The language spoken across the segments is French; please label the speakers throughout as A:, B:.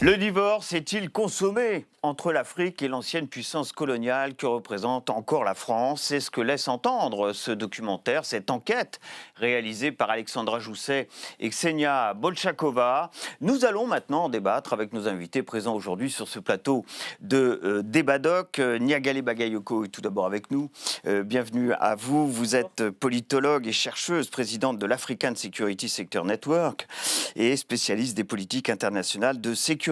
A: Le divorce est-il consommé entre l'Afrique et l'ancienne puissance coloniale que représente encore la France? C'est ce que laisse entendre ce documentaire, cette enquête réalisée par Alexandra Jousset et Ksenia Bolchakova. Nous allons maintenant en débattre avec nos invités présents aujourd'hui sur ce plateau de Débadoc. Niagale Bagayoko est tout d'abord avec nous. Bienvenue à vous. Vous êtes politologue et chercheuse, présidente de l'African Security Sector Network et spécialiste des politiques internationales de sécurité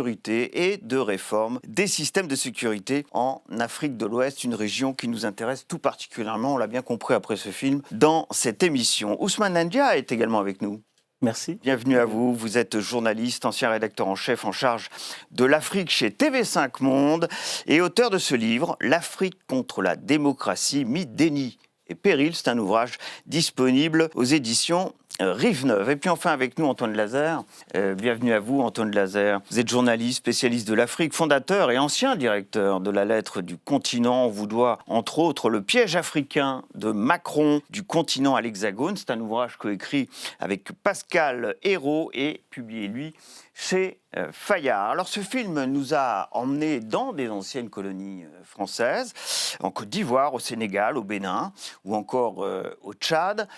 A: et de réforme des systèmes de sécurité en Afrique de l'Ouest, une région qui nous intéresse tout particulièrement, on l'a bien compris après ce film, dans cette émission. Ousmane Ndia est également avec nous.
B: Merci.
A: Bienvenue à vous. Vous êtes journaliste, ancien rédacteur en chef en charge de l'Afrique chez TV5 Monde et auteur de ce livre, L'Afrique contre la démocratie, mythe, déni et péril. C'est un ouvrage disponible aux éditions Rive Neuve. Et puis enfin avec nous Antoine Lazaire. Bienvenue à vous Antoine Lazaire. Vous êtes journaliste, spécialiste de l'Afrique, fondateur et ancien directeur de la Lettre du Continent. On vous doit entre autres Le piège africain de Macron, du continent à l'Hexagone. C'est un ouvrage coécrit avec Pascal Hérault et publié lui chez Fayard. Alors ce film nous a emmenés dans des anciennes colonies françaises, en Côte d'Ivoire, au Sénégal, au Bénin ou encore au Tchad.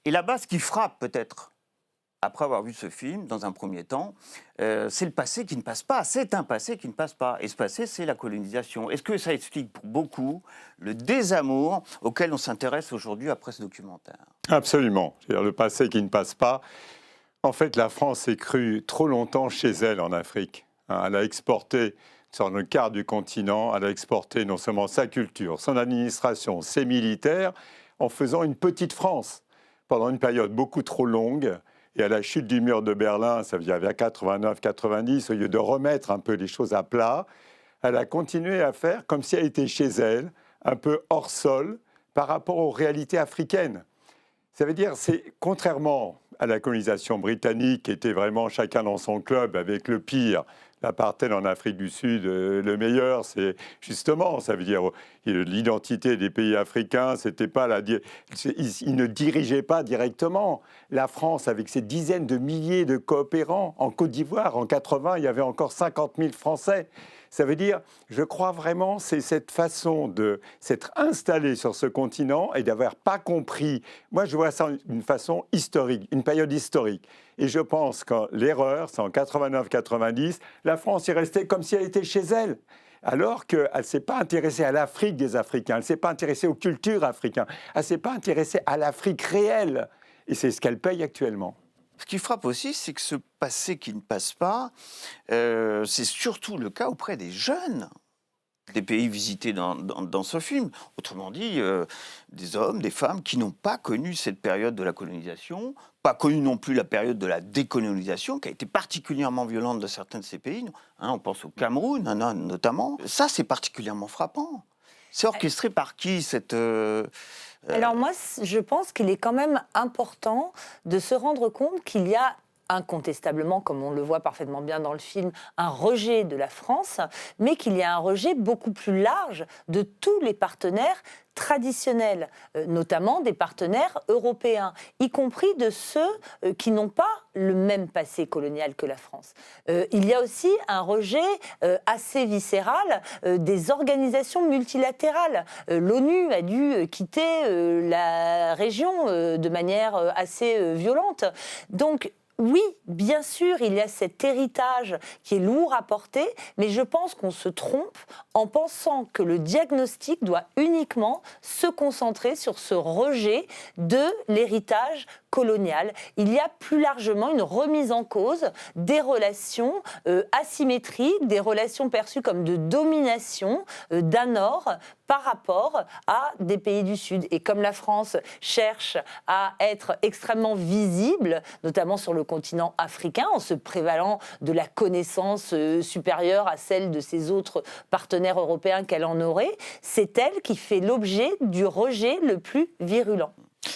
A: Et là-bas, ce qui frappe peut-être, après avoir vu ce film, dans un premier temps, c'est le passé qui ne passe pas. C'est un passé qui ne passe pas. Et ce passé, c'est la colonisation. Est-ce que ça explique pour beaucoup le désamour auquel on s'intéresse aujourd'hui après ce documentaire?
C: Absolument. C'est-à-dire le passé qui ne passe pas. En fait, la France s'est crue trop longtemps chez elle en Afrique. Elle a exporté, sur le quart du continent, elle a exporté non seulement sa culture, son administration, ses militaires, en faisant une petite France pendant une période beaucoup trop longue. Et à la chute du mur de Berlin, ça veut dire vers 89-90, au lieu de remettre un peu les choses à plat, elle a continué à faire comme si elle était chez elle, un peu hors sol, par rapport aux réalités africaines. Ça veut dire, c'est contrairement à la colonisation britannique, qui était vraiment chacun dans son club avec le pire, l'apartheid en Afrique du Sud, le meilleur, c'est justement, ça veut dire l'identité des pays africains, c'était pas ils ne dirigeaient pas directement. La France, avec ses dizaines de milliers de coopérants, en Côte d'Ivoire, en 80, il y avait encore 50 000 Français. Ça veut dire, je crois vraiment, c'est cette façon de s'être installé sur ce continent et d'avoir pas compris. Moi, je vois ça d'une façon historique, une période historique. Et je pense que l'erreur, c'est en 89-90, la France est restée comme si elle était chez elle. Alors qu'elle ne s'est pas intéressée à l'Afrique des Africains, elle ne s'est pas intéressée aux cultures africaines, elle ne s'est pas intéressée à l'Afrique réelle. Et c'est ce qu'elle paye actuellement.
A: Ce qui frappe aussi, c'est que ce passé qui ne passe pas, c'est surtout le cas auprès des jeunes des pays visités dans ce film. Autrement dit, des hommes, des femmes qui n'ont pas connu cette période de la colonisation, pas connu non plus la période de la décolonisation, qui a été particulièrement violente dans certains de ces pays. On pense au Cameroun, notamment. Ça, c'est particulièrement frappant. C'est orchestré par qui cette...
D: Alors moi, je pense qu'il est quand même important de se rendre compte qu'il y a incontestablement, comme on le voit parfaitement bien dans le film, un rejet de la France, mais qu'il y a un rejet beaucoup plus large de tous les partenaires traditionnels, notamment des partenaires européens, y compris de ceux qui n'ont pas le même passé colonial que la France. Il y a aussi un rejet assez viscéral des organisations multilatérales. L'ONU a dû quitter la région de manière assez violente. Donc, oui, bien sûr, il y a cet héritage qui est lourd à porter, mais je pense qu'on se trompe en pensant que le diagnostic doit uniquement se concentrer sur ce rejet de l'héritage colonial. Il y a plus largement une remise en cause des relations asymétriques, des relations perçues comme de domination d'un Nord par rapport à des pays du Sud. Et comme la France cherche à être extrêmement visible, notamment sur le continent africain, en se prévalant de la connaissance supérieure à celle de ses autres partenaires européens qu'elle en aurait, c'est elle qui fait l'objet du rejet le plus virulent.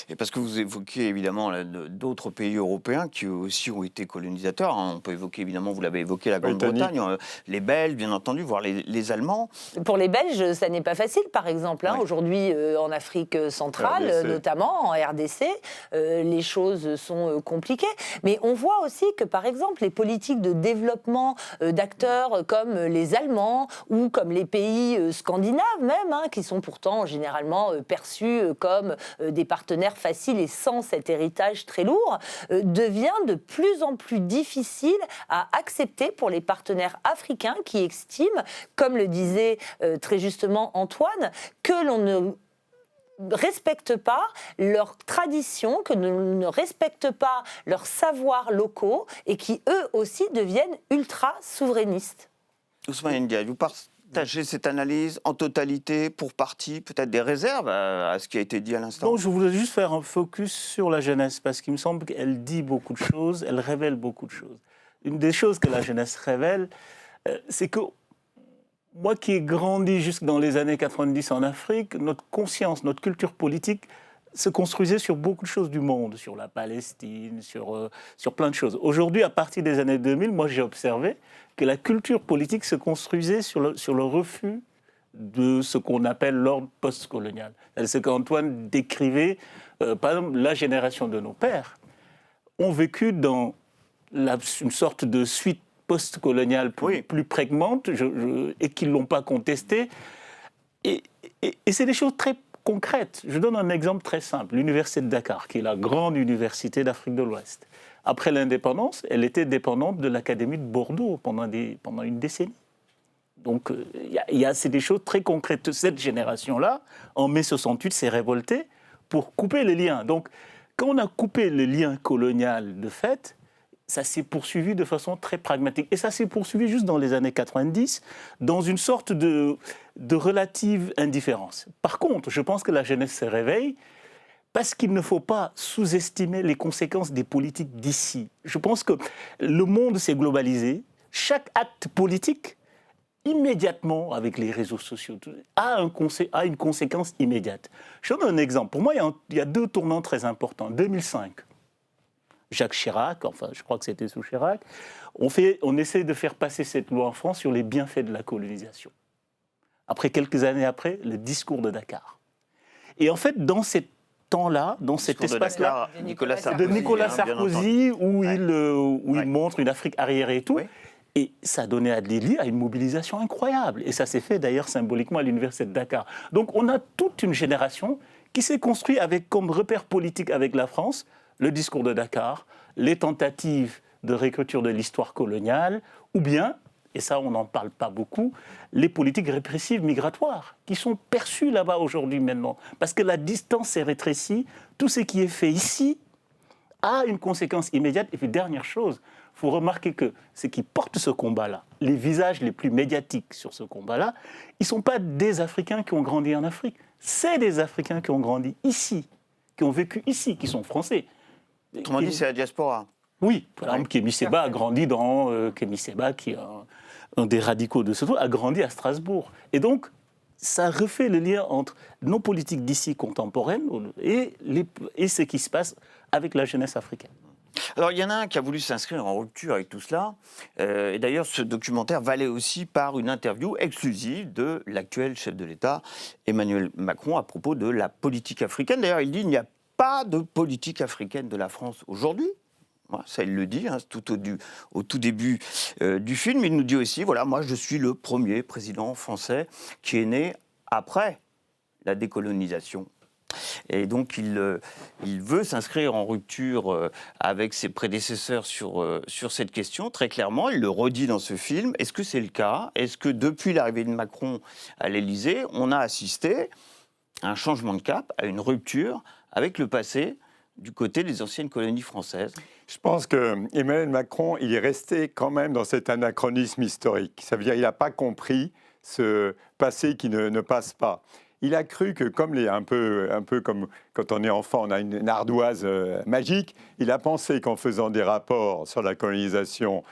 A: Et parce que vous évoquez évidemment là, d'autres pays européens qui eux aussi ont été colonisateurs. Hein. On peut évoquer évidemment, vous l'avez évoqué, la Grande-Bretagne, les Belges, bien entendu, voire les Allemands.
D: Pour les Belges, ça n'est pas facile, par exemple. Hein. Aujourd'hui, en Afrique centrale,
C: RDC.
D: notamment en RDC, les choses sont compliquées. Mais on voit aussi que, par exemple, les politiques de développement d'acteurs comme les Allemands ou comme les pays scandinaves même, hein, qui sont pourtant généralement perçus comme des partenaires faciles et sans cet héritage très lourd, devient de plus en plus difficile à accepter pour les partenaires africains qui estiment, comme le disait très justement Antoine, que l'on ne respecte pas leurs traditions, que l'on ne respecte pas leurs savoirs locaux et qui eux aussi deviennent ultra souverainistes.
A: Ousmane Ndiaye, vous partagez cette analyse en totalité, pour partie, peut-être des réserves à ce qui a été dit à l'instant?
B: Non, je voulais juste faire un focus sur la jeunesse, parce qu'il me semble qu'elle dit beaucoup de choses, elle révèle beaucoup de choses. Une des choses que la jeunesse révèle, c'est que moi qui ai grandi jusque dans les années 90 en Afrique, notre conscience, notre culture politique se construisait sur beaucoup de choses du monde, sur la Palestine, sur plein de choses. Aujourd'hui, à partir des années 2000, moi j'ai observé que la culture politique se construisait sur le refus de ce qu'on appelle l'ordre postcolonial. C'est ce qu'Antoine décrivait, par exemple, la génération de nos pères ont vécu dans une sorte de suite post-coloniale plus prégnante et qu'ils ne l'ont pas contestée. Et c'est des choses très concrètes. Je donne un exemple très simple. L'université de Dakar, qui est la grande université d'Afrique de l'Ouest. Après l'indépendance, elle était dépendante de l'Académie de Bordeaux pendant une décennie. Donc, c'est des choses très concrètes. Cette génération-là, en mai 68, s'est révoltée pour couper les liens. Donc, quand on a coupé le lien colonial de fait, ça s'est poursuivi de façon très pragmatique. Et ça s'est poursuivi juste dans les années 90, dans une sorte de relative indifférence. Par contre, je pense que la jeunesse se réveille parce qu'il ne faut pas sous-estimer les conséquences des politiques d'ici. Je pense que le monde s'est globalisé. Chaque acte politique, immédiatement, avec les réseaux sociaux, a une conséquence immédiate. Je donne un exemple. Pour moi, il y a deux tournants très importants. 2005. Jacques Chirac, enfin je crois que c'était sous Chirac, on essaie de faire passer cette loi en France sur les bienfaits de la colonisation. Après, quelques années après, le discours de Dakar. Et en fait, dans ce temps-là, dans cet espace-là,
A: de Nicolas
B: Sarkozy, où il montre une Afrique arriérée et tout,
A: oui.
B: Et ça a donné lieu à une mobilisation incroyable. Et ça s'est fait d'ailleurs symboliquement à l'université de Dakar. Donc on a toute une génération qui s'est construite avec comme repère politique avec la France le discours de Dakar, les tentatives de réécriture de l'histoire coloniale, ou bien, et ça on n'en parle pas beaucoup, les politiques répressives migratoires, qui sont perçues là-bas aujourd'hui maintenant. Parce que la distance s'est rétrécie, tout ce qui est fait ici a une conséquence immédiate. Et puis dernière chose, il faut remarquer que ceux qui portent ce combat-là, les visages les plus médiatiques sur ce combat-là, ils ne sont pas des Africains qui ont grandi en Afrique, c'est des Africains qui ont grandi ici, qui ont vécu ici, qui sont français.
A: Autrement dit, c'est la diaspora.
B: Oui, par exemple, Kémy Séba a grandi Kémy Séba, qui est un des radicaux de ce tour, a grandi à Strasbourg. Et donc, ça refait le lien entre nos politiques d'ici contemporaines et ce qui se passe avec la jeunesse africaine.
A: Alors, il y en a un qui a voulu s'inscrire en rupture avec tout cela. Et d'ailleurs, ce documentaire valait aussi par une interview exclusive de l'actuel chef de l'État, Emmanuel Macron, à propos de la politique africaine. D'ailleurs, il dit qu'il n'y a pas de politique africaine de la France aujourd'hui. Voilà, ça, il le dit, hein, tout au tout début du film. Il nous dit aussi, voilà, moi, je suis le premier président français qui est né après la décolonisation. Et donc, il veut s'inscrire en rupture avec ses prédécesseurs sur cette question, très clairement. Il le redit dans ce film. Est-ce que c'est le cas? Est-ce que depuis l'arrivée de Macron à l'Élysée, on a assisté à un changement de cap, à une rupture avec le passé du côté des anciennes colonies françaises?
C: Je pense qu'Emmanuel Macron, il est resté quand même dans cet anachronisme historique. Ça veut dire qu'il n'a pas compris ce passé qui ne passe pas. Il a cru que, un peu comme quand on est enfant, on a une ardoise magique. Il a pensé qu'en faisant des rapports sur la colonisation,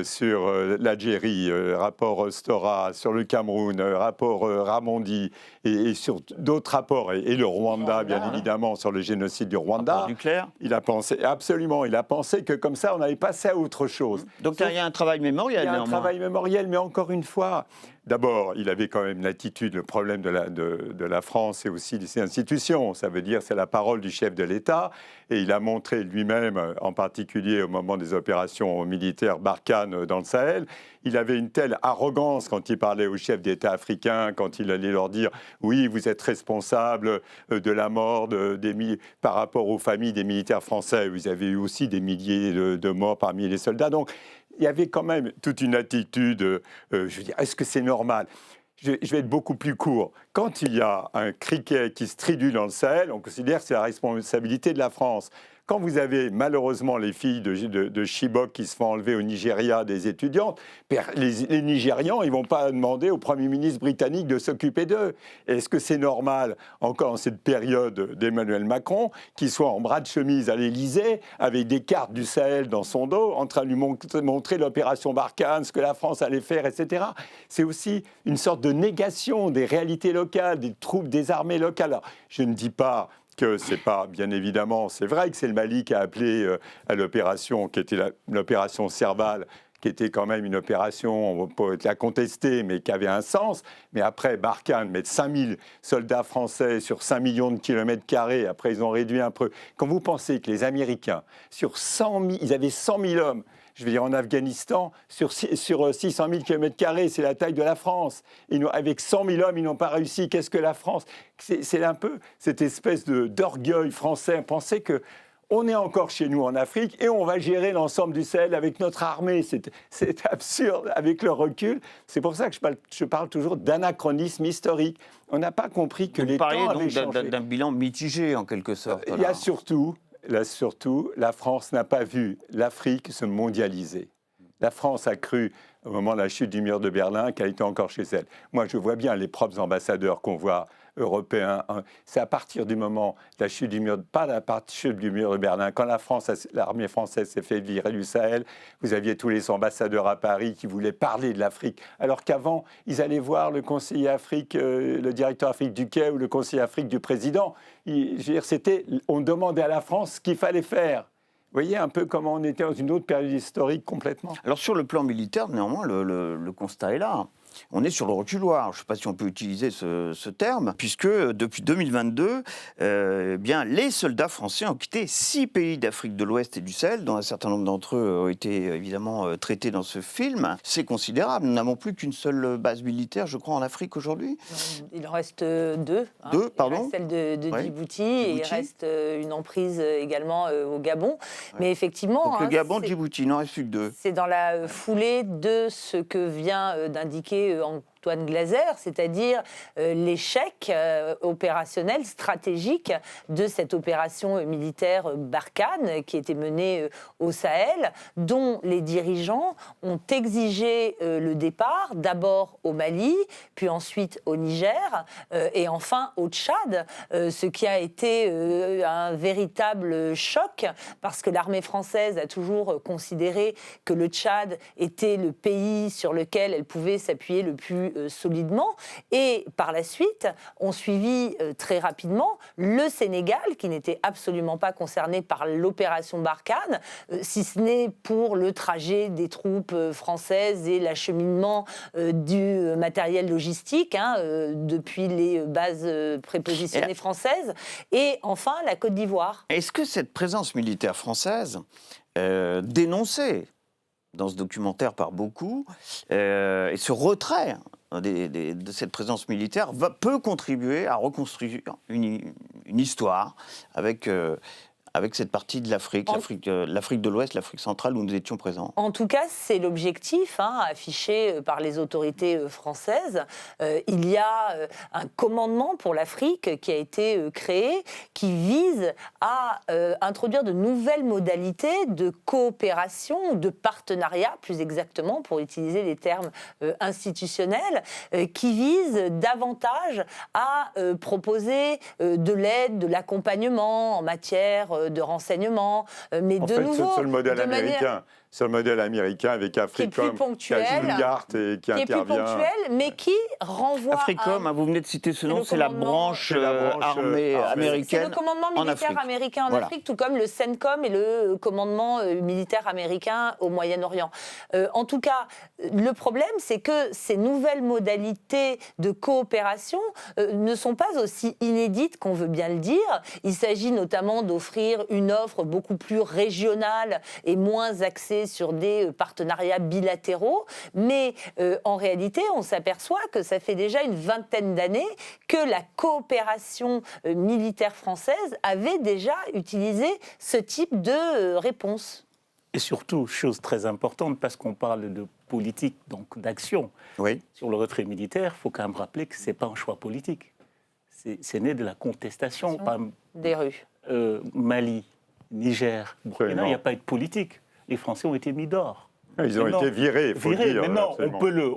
C: sur l'Algérie, rapport Stora, sur le Cameroun, rapport Ramondi, et sur d'autres rapports, et le Rwanda, bien évidemment, sur le génocide du Rwanda.
A: Nucléaire.
C: Il a pensé, absolument, il a pensé que comme ça, on allait passer à autre chose.
A: Donc il y a un travail mémoriel.
C: Il y a un
A: néanmoins.
C: travail mémoriel, mais encore une fois, d'abord, il avait quand même l'attitude, le problème de la France et aussi de ses institutions. Ça veut dire, c'est la parole du chef de l'État. Et il a montré lui-même, en particulier au moment des opérations militaires Barkhane dans le Sahel, il avait une telle arrogance quand il parlait aux chefs d'État africains, quand il allait leur dire « Oui, vous êtes responsables de la mort par rapport aux familles des militaires français. Vous avez eu aussi des milliers de morts parmi les soldats. » Donc, il y avait quand même toute une attitude, je veux dire, est-ce que c'est normal ? Je vais être beaucoup plus court. Quand il y a un criquet qui se tridule dans le Sahel, on considère que c'est la responsabilité de la France. Quand vous avez malheureusement les filles de Chibok qui se font enlever au Nigeria des étudiantes, les Nigérians, ils ne vont pas demander au Premier ministre britannique de s'occuper d'eux. Est-ce que c'est normal, encore en cette période d'Emmanuel Macron, qu'il soit en bras de chemise à l'Élysée, avec des cartes du Sahel dans son dos, en train de lui montrer l'opération Barkhane, ce que la France allait faire, etc. C'est aussi une sorte de négation des réalités locales, des troupes, des armées locales. Alors, je ne dis pas que c'est pas, bien évidemment, c'est vrai que c'est le Mali qui a appelé à l'opération, qui était l'opération Serval, qui était quand même une opération, on peut la contester, mais qui avait un sens. Mais après, Barkhane, mettre 5000 soldats français sur 5 millions de kilomètres carrés, après ils ont réduit un peu. Quand vous pensez que les Américains, sur 100 000, ils avaient 100 000 hommes, je veux dire, en Afghanistan, sur 600 000 km², c'est la taille de la France. Et nous, avec 100 000 hommes, ils n'ont pas réussi. Qu'est-ce que la France ? C'est un peu cette espèce d'orgueil français. Penser qu'on est encore chez nous en Afrique et on va gérer l'ensemble du Sahel avec notre armée. C'est absurde avec le recul. C'est pour ça que je parle toujours d'anachronisme historique. On n'a pas compris que les temps avaient changé. Vous
A: parlez donc d'un bilan mitigé, en quelque sorte.
C: Il y a surtout... Là, surtout, la France n'a pas vu l'Afrique se mondialiser. La France a cru, au moment de la chute du mur de Berlin, qu'elle était encore chez elle. Moi, je vois bien les propres ambassadeurs qu'on voit européens. C'est à partir du moment de la chute du mur, pas la chute du mur de Berlin, quand l'armée française s'est fait virer du Sahel, vous aviez tous les ambassadeurs à Paris qui voulaient parler de l'Afrique. Alors qu'avant, ils allaient voir le conseiller Afrique, le directeur Afrique du Quai ou le conseiller Afrique du président. On demandait à la France ce qu'il fallait faire. Vous voyez un peu comment on était dans une autre période historique complètement.
A: Alors sur le plan militaire, néanmoins, le constat est là. On est sur le reculoir. Je ne sais pas si on peut utiliser ce terme, puisque depuis 2022, bien, les soldats français ont quitté 6 pays d'Afrique de l'Ouest et du Sahel, dont un certain nombre d'entre eux ont été évidemment traités dans ce film. C'est considérable. Nous n'avons plus qu'une seule base militaire, je crois, en Afrique aujourd'hui.
D: Il en reste 2.
A: Deux, pardon.
D: Il reste celle de Djibouti et il reste une emprise également au Gabon. Ouais. Mais effectivement...
A: Donc le Gabon, Djibouti, il n'en reste plus que 2.
D: C'est dans la foulée de ce que vient d'indiquer Antoine Glaser, c'est-à-dire l'échec opérationnel, stratégique de cette opération militaire Barkhane qui était menée au Sahel, dont les dirigeants ont exigé le départ, d'abord au Mali, puis ensuite au Niger, et enfin au Tchad, ce qui a été un véritable choc, parce que l'armée française a toujours considéré que le Tchad était le pays sur lequel elle pouvait s'appuyer le plus solidement. Et par la suite, on suivit très rapidement le Sénégal, qui n'était absolument pas concerné par l'opération Barkhane, si ce n'est pour le trajet des troupes françaises et l'acheminement du matériel logistique depuis les bases prépositionnées françaises. Et enfin, la Côte d'Ivoire.
A: Est-ce que cette présence militaire française dénoncée dans ce documentaire par beaucoup, et ce retrait de cette présence militaire peut contribuer à reconstruire une histoire avec avec cette partie de l'Afrique, l'Afrique de l'Ouest, l'Afrique centrale où nous étions présents.
D: En tout cas, c'est l'objectif affiché par les autorités françaises. Il y a un commandement pour l'Afrique qui a été créé, qui vise à introduire de nouvelles modalités de coopération, de partenariat, plus exactement, pour utiliser les termes institutionnels, qui visent davantage à proposer de l'aide, de l'accompagnement en matière de renseignement, mais
C: en
D: de
C: fait,
D: nouveau,
C: sur le modèle
D: de manière
C: américain. Sur le modèle américain avec Africom, qui a une carte et qui
D: qui est
C: intervient.
D: plus ponctuel, mais qui renvoie
A: Africom, vous venez de citer ce nom, c'est la branche armée américaine.
D: C'est le commandement militaire américain en Afrique, tout comme le CENTCOM et le commandement militaire américain au Moyen-Orient. En tout cas, le problème, c'est que ces nouvelles modalités de coopération ne sont pas aussi inédites qu'on veut bien le dire. Il s'agit notamment d'offrir une offre beaucoup plus régionale et moins axée sur des partenariats bilatéraux, mais en réalité, on s'aperçoit que ça fait déjà une vingtaine d'années que la coopération militaire française avait déjà utilisé ce type de réponse.
B: Et surtout, chose très importante, parce qu'on parle de politique, donc d'action,
A: oui.
B: Sur le retrait militaire, il faut quand même rappeler que ce n'est pas un choix politique. C'est né de la contestation.
D: Des rues.
B: Mali, Niger, Burkina, il n'y a pas eu de politique. Les Français ont été mis dehors.
C: Ils ont été virés, il faut le dire.
B: Maintenant,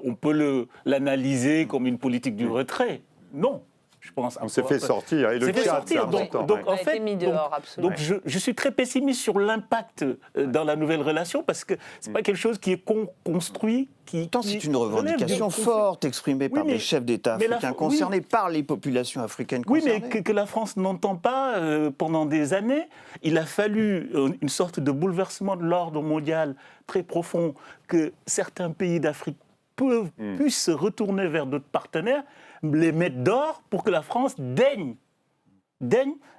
B: on peut l'analyser comme une politique du retrait. Non, je pense.
C: On s'est fait sortir, et le Tchad, c'est important.
B: Donc,
D: en fait, mis dehors, absolument.
B: Donc je suis très pessimiste sur l'impact dans la nouvelle relation, parce que ce n'est pas quelque chose qui est construit.
A: Pourtant, c'est une revendication forte exprimée par des chefs d'État africains concernés, par les populations africaines concernées.
B: Oui, mais que la France n'entend pas pendant des années. Il a fallu une sorte de bouleversement de l'ordre mondial très profond, que certains pays d'Afrique puissent se retourner vers d'autres partenaires, les mettre dehors pour que la France daigne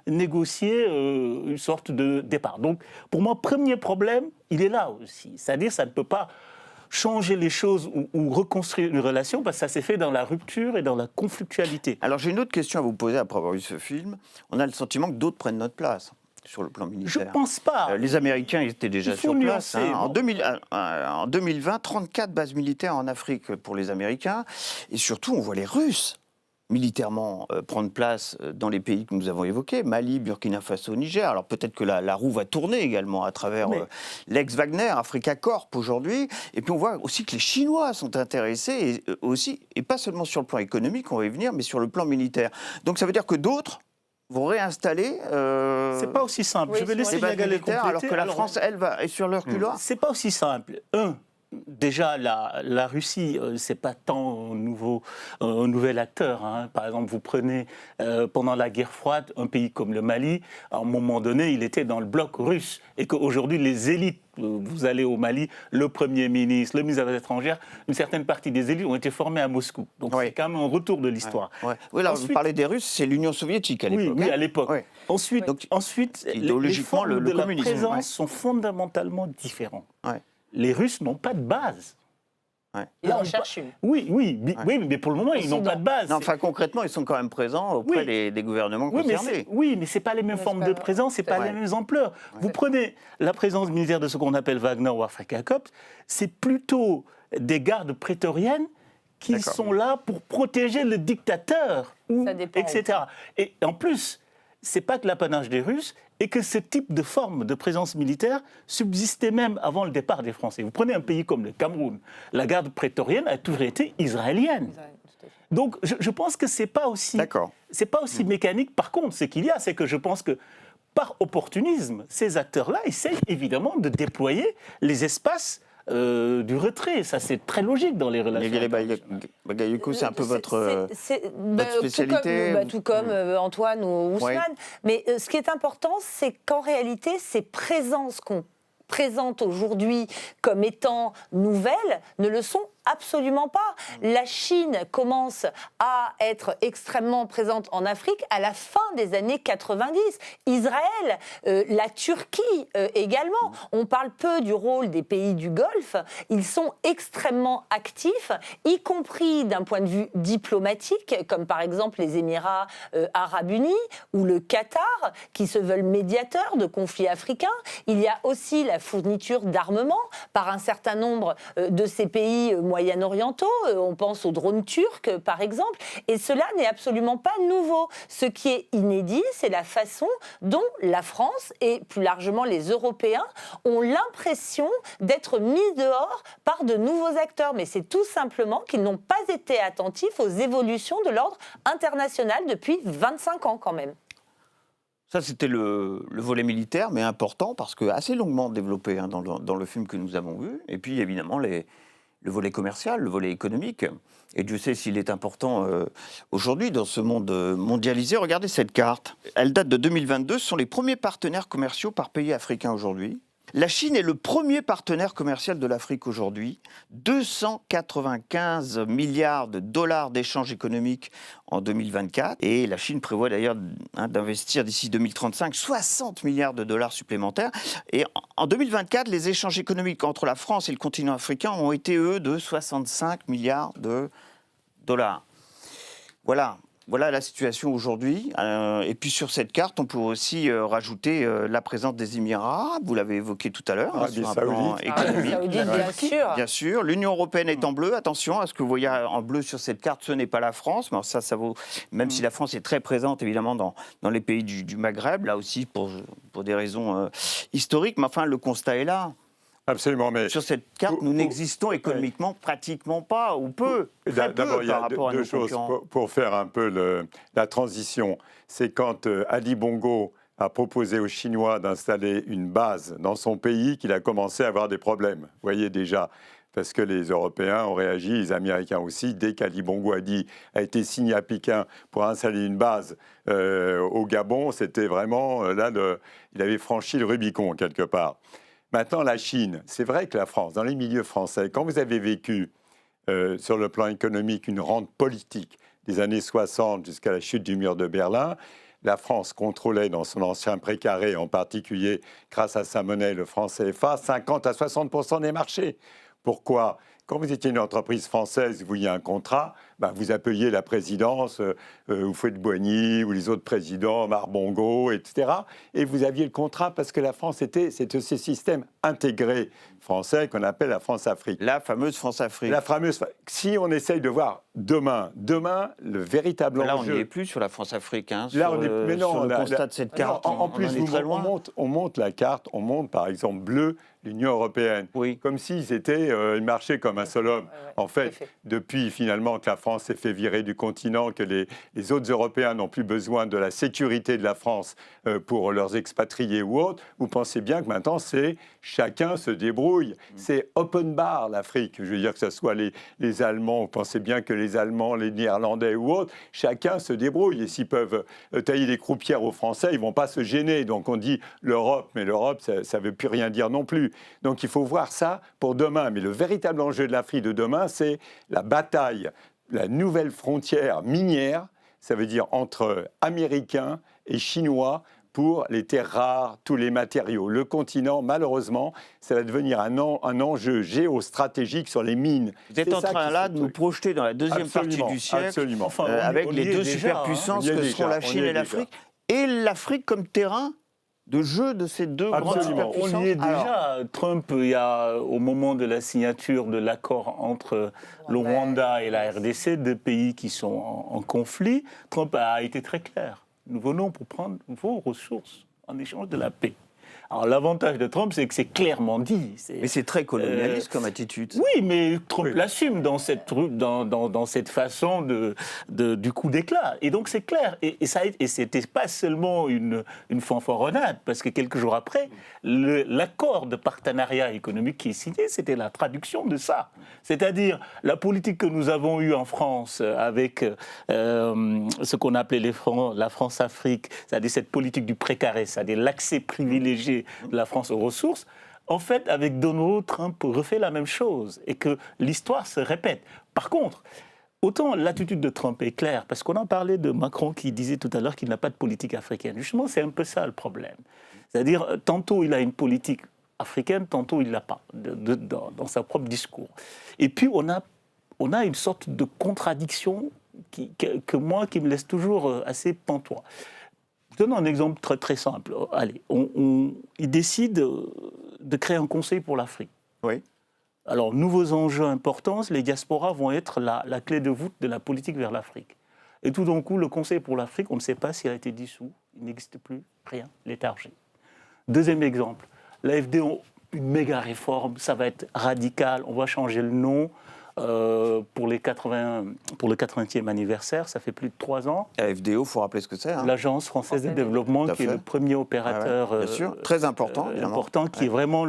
B: négocier une sorte de départ. Donc, pour moi, premier problème, il est là aussi. C'est-à-dire, ça ne peut pas changer les choses ou reconstruire une relation, parce que ça s'est fait dans la rupture et dans la conflictualité.
A: Alors, j'ai une autre question à vous poser après avoir vu ce film. On a le sentiment que d'autres prennent notre place sur le plan militaire.
B: Je ne pense pas.
A: Les Américains étaient déjà sur place. En 2020, 34 bases militaires en Afrique pour les Américains. Et surtout, on voit les Russes militairement prendre place dans les pays que nous avons évoqués, Mali, Burkina Faso, Niger. Alors peut-être que la roue va tourner également à travers l'ex-Wagner, Africa Corp aujourd'hui. Et puis on voit aussi que les Chinois sont intéressés, et pas seulement sur le plan économique, on va y venir, mais sur le plan militaire. Donc ça veut dire que d'autres vont réinstaller...
B: C'est pas aussi simple. Je vais laisser
A: Yagal compléter. Alors que la France, elle, est sur leur couloir.
B: C'est pas aussi simple. Déjà, la Russie, c'est pas tant un nouvel acteur. Hein. Par exemple, vous prenez pendant la guerre froide un pays comme le Mali. À un moment donné, il était dans le bloc russe, et qu'aujourd'hui, les élites, vous allez au Mali, le Premier ministre, le ministre des Affaires étrangères, une certaine partie des élites ont été formées à Moscou. Donc c'est quand même un retour de l'histoire.
A: Oui, alors vous parlez des Russes, c'est l'Union soviétique à l'époque.
B: Oui, à l'époque. Oui. Ensuite,
A: idéologiquement,
B: les formes de la
A: communisme,
B: présence sont fondamentalement différentes. Les Russes n'ont pas de base.
D: Ils en cherchent une.
B: Oui, mais pour le moment, ils n'ont pas de base.
A: Non, enfin, concrètement, ils sont quand même présents auprès des gouvernements concernés.
B: Mais ce n'est pas les mêmes formes de présence, ce n'est pas les mêmes ampleurs. Vous prenez la présence militaire de ce qu'on appelle Wagner ou Africa Corps, c'est plutôt des gardes prétoriennes qui sont là pour protéger le dictateur, etc. Et en plus, ce n'est pas que l'apanage des Russes, et que ce type de forme de présence militaire subsistait même avant le départ des Français. Vous prenez un pays comme le Cameroun, la garde prétorienne a toujours été israélienne. Donc je pense que ce n'est pas aussi mécanique. Par contre, ce qu'il y a, c'est que je pense que par opportunisme, ces acteurs-là essayent évidemment de déployer les espaces du retrait. Ça, c'est très logique dans les relations.
A: Bagayoko, c'est un peu votre spécialité.
D: Tout comme Antoine ou Ousmane. Mais ce qui est important, c'est qu'en réalité, ces présences qu'on présente aujourd'hui comme étant nouvelles ne le sont Absolument pas. La Chine commence à être extrêmement présente en Afrique à la fin des années 90. Israël, la Turquie également. On parle peu du rôle des pays du Golfe. Ils sont extrêmement actifs, y compris d'un point de vue diplomatique, comme par exemple les Émirats arabes unis ou le Qatar, qui se veulent médiateurs de conflits africains. Il y a aussi la fourniture d'armement par un certain nombre de ces pays moyen-orientaux. On pense aux drones turcs, par exemple. Et cela n'est absolument pas nouveau. Ce qui est inédit, c'est la façon dont la France et plus largement les Européens ont l'impression d'être mis dehors par de nouveaux acteurs. Mais c'est tout simplement qu'ils n'ont pas été attentifs aux évolutions de l'ordre international depuis 25 ans quand même.
A: Ça, c'était le volet militaire, mais important, parce que assez longuement développé dans le film que nous avons vu. Et puis, évidemment, le volet commercial, le volet économique. Et Dieu sait s'il est important aujourd'hui dans ce monde mondialisé. Regardez cette carte. Elle date de 2022. Ce sont les premiers partenaires commerciaux par pays africain aujourd'hui. La Chine est le premier partenaire commercial de l'Afrique aujourd'hui. 295 milliards de dollars d'échanges économiques en 2024. Et la Chine prévoit d'ailleurs d'investir d'ici 2035 60 milliards de dollars supplémentaires. Et en 2024, les échanges économiques entre la France et le continent africain ont été, eux, de 65 milliards de dollars. Voilà la situation aujourd'hui. Et puis sur cette carte, on peut aussi rajouter la présence des Émirats arabes. Vous l'avez évoqué tout à l'heure.
C: Arabie Saoudite.
D: Bien sûr.
A: L'Union européenne est en bleu. Attention à ce que vous voyez en bleu sur cette carte. Ce n'est pas la France. Mais ça vaut. Même si la France est très présente évidemment dans les pays du Maghreb, là aussi pour des raisons historiques. Mais enfin, le constat est là.
C: Absolument, mais
A: sur cette carte, nous n'existons économiquement pratiquement pas, ou peu.
C: D'abord, il y a deux choses pour faire un peu la transition. C'est quand Ali Bongo a proposé aux Chinois d'installer une base dans son pays qu'il a commencé à avoir des problèmes. Vous voyez déjà, parce que les Européens ont réagi, les Américains aussi, dès qu'Ali Bongo a été signé à Pékin pour installer une base au Gabon, c'était vraiment, il avait franchi le Rubicon quelque part. Maintenant, la Chine, c'est vrai que la France, dans les milieux français, quand vous avez vécu sur le plan économique une rente politique des années 60 jusqu'à la chute du mur de Berlin, la France contrôlait dans son ancien précaré, en particulier grâce à sa monnaie, le franc CFA, 50 à 60% des marchés. Pourquoi ? Quand vous étiez une entreprise française, vous vouliez un contrat, vous appeliez la présidence, Houphouët-Boigny ou les autres présidents, Marbongo, etc. Et vous aviez le contrat parce que la France c'était ce système intégré français qu'on appelle la France-Afrique.
A: La fameuse France-Afrique.
C: La fameuse. Si on essaye de voir demain, le véritable
A: enjeu. Là, on n'y est plus sur la France-Afrique. Hein,
C: là, on est. Mais non,
A: sur le constat de cette carte.
C: En plus, on monte la carte. On monte, par exemple, bleu, l'Union européenne.
A: Oui.
C: Comme s'ils ils marchaient comme un seul homme. En fait, depuis finalement que la France s'est fait virer du continent, que les autres Européens n'ont plus besoin de la sécurité de la France pour leurs expatriés ou autres, vous pensez bien que maintenant, c'est chacun se débrouille. C'est open bar, l'Afrique. Je veux dire que ce soit les Allemands, vous pensez bien que les Allemands, les Néerlandais ou autres, chacun se débrouille. Et s'ils peuvent tailler des croupières aux Français, ils ne vont pas se gêner. Donc on dit l'Europe, mais l'Europe, ça ne veut plus rien dire non plus. Donc il faut voir ça pour demain. Mais le véritable enjeu de l'Afrique de demain, c'est la bataille, la nouvelle frontière minière, ça veut dire entre Américains et Chinois, pour les terres rares, tous les matériaux. Le continent, malheureusement, ça va devenir un enjeu géostratégique sur les mines.
A: Vous êtes en train là de nous projeter dans la deuxième partie du siècle, avec les deux superpuissances que seront la Chine et l'Afrique, et l'Afrique comme terrain de jeu de ces deux grandes superpuissances.
B: On y est déjà. Trump, au moment de la signature de l'accord entre le Rwanda et la RDC, deux pays qui sont en conflit, Trump a été très clair. Nous venons pour prendre vos ressources en échange de la paix. Alors l'avantage de Trump, c'est que c'est clairement dit.
A: Mais c'est très colonialiste comme attitude.
B: Oui, mais Trump l'assume dans cette façon du coup d'éclat. Et donc c'est clair. Et c'était pas seulement une fanfaronnade, parce que quelques jours après, l'accord de partenariat économique qui est signé, c'était la traduction de ça. C'est-à-dire la politique que nous avons eue en France avec ce qu'on appelait la France-Afrique, c'est-à-dire cette politique du précaré, c'est-à-dire l'accès privilégié de la France aux ressources, en fait, avec Donald Trump, refait la même chose et que l'histoire se répète. Par contre, autant l'attitude de Trump est claire, parce qu'on en parlait de Macron qui disait tout à l'heure qu'il n'a pas de politique africaine. Justement, c'est un peu ça le problème. C'est-à-dire, tantôt il a une politique africaine, tantôt il ne l'a pas, dans sa propre discours. Et puis, on a une sorte de contradiction qui me laisse toujours assez pantois. Je donne un exemple très, très simple. Allez, il décide de créer un conseil pour l'Afrique.
A: Oui.
B: Alors, nouveaux enjeux importants, les diasporas vont être la clé de voûte de la politique vers l'Afrique. Et tout d'un coup, le Conseil pour l'Afrique, on ne sait pas s'il a été dissous, il n'existe plus, rien, léthargie. Deuxième exemple, l'AFD, une méga réforme, ça va être radical, on va changer le nom. Pour le 80e anniversaire, ça fait plus de 3 ans.
A: La FDO, il faut rappeler ce que c'est.
B: L'Agence française de développement, qui est le premier opérateur
A: bien sûr. Très important,
B: qui est vraiment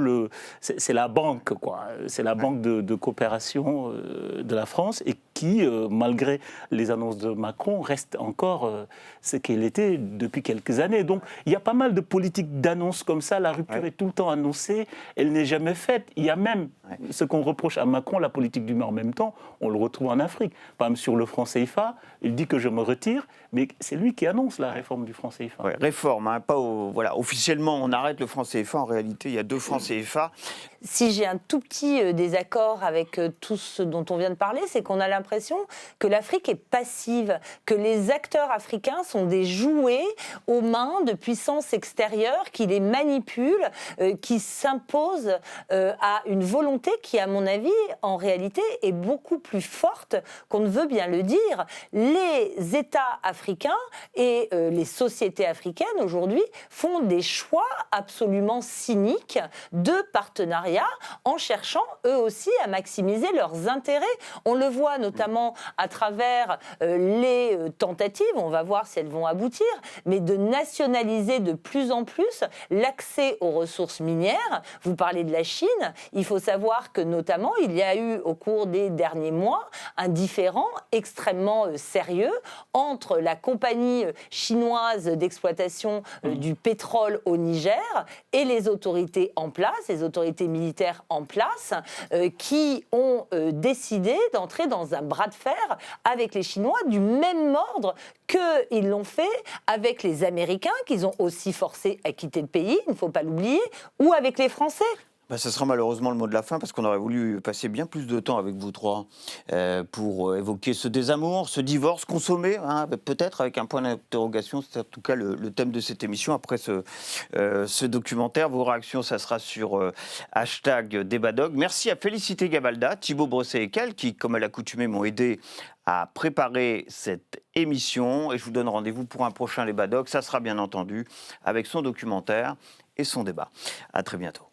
B: c'est la banque, quoi. C'est la banque de coopération de la France et qui, malgré les annonces de Macron, reste encore ce qu'elle était depuis quelques années. Donc, il y a pas mal de politiques d'annonces comme ça. La rupture est tout le temps annoncée, elle n'est jamais faite. Il y a même ce qu'on reproche à Macron, la politique du en même temps, on le retrouve en Afrique. Par exemple, sur le franc CFA, il dit que je me retire, mais c'est lui qui annonce la réforme du franc CFA.
A: Ouais, réforme, hein, pas officiellement on arrête le franc CFA, en réalité il y a 2 francs CFA.
D: Si j'ai un tout petit désaccord avec tout ce dont on vient de parler, c'est qu'on a l'impression que l'Afrique est passive, que les acteurs africains sont des jouets aux mains de puissances extérieures qui les manipulent, qui s'imposent à une volonté qui, à mon avis, en réalité, est beaucoup plus forte qu'on ne veut bien le dire. Les États africains et les sociétés africaines, aujourd'hui, font des choix absolument cyniques de partenariat en cherchant eux aussi à maximiser leurs intérêts. On le voit notamment à travers les tentatives, on va voir si elles vont aboutir, mais de nationaliser de plus en plus l'accès aux ressources minières. Vous parlez de la Chine, il faut savoir que notamment il y a eu au cours des derniers mois un différend extrêmement sérieux entre la compagnie chinoise d'exploitation du pétrole au Niger et les autorités en place, les autorités militaires en place, qui ont décidé d'entrer dans un bras de fer avec les Chinois du même ordre qu'ils l'ont fait avec les Américains, qu'ils ont aussi forcé à quitter le pays, il ne faut pas l'oublier, ou avec les Français.
A: Ce sera malheureusement le mot de la fin parce qu'on aurait voulu passer bien plus de temps avec vous trois pour évoquer ce désamour, ce divorce consommé, hein, peut-être avec un point d'interrogation. C'est en tout cas le thème de cette émission. Après ce documentaire, vos réactions, ça sera sur #DébatDoc. Merci à Félicité Gavalda, Thibaut Brosset-Ecal qui, comme à l'accoutumée, m'ont aidé à préparer cette émission. Et je vous donne rendez-vous pour un prochain DébatDoc. Ça sera bien entendu avec son documentaire et son débat. À très bientôt.